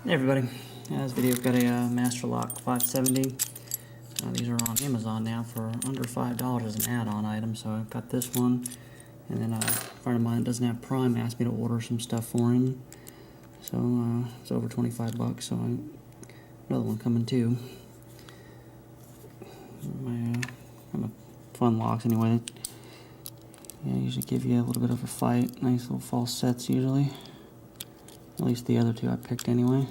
Hey everybody, this video's got a Master Lock 570. These are on Amazon now for under $5 as an add-on item, so I've got this one. And then a friend of mine that doesn't have Prime asked me to order some stuff for him. So it's over 25 bucks, so another one coming too. My kind of fun locks anyway. Yeah, usually give you a little bit of a fight. Nice little false sets usually. At least the other two I picked anyway.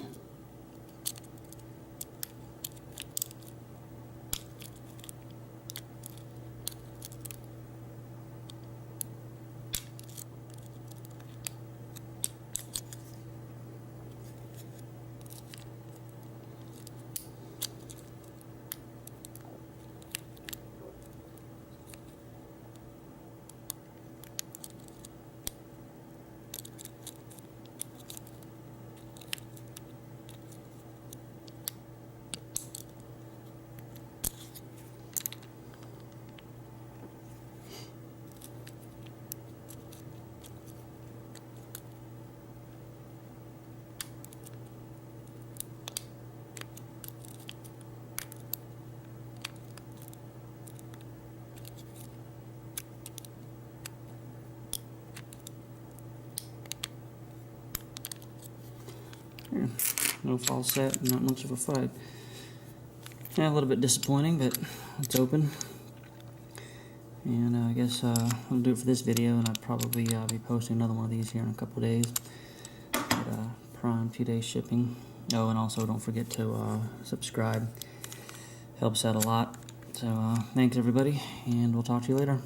No false set, not much of a fight. Yeah, a little bit disappointing, but it's open. And I guess I'll do it for this video, and I'll probably be posting another one of these here in a couple of days. But, Prime, 2 days shipping. Oh, and also don't forget to subscribe. Helps out a lot. So thanks everybody, and we'll talk to you later.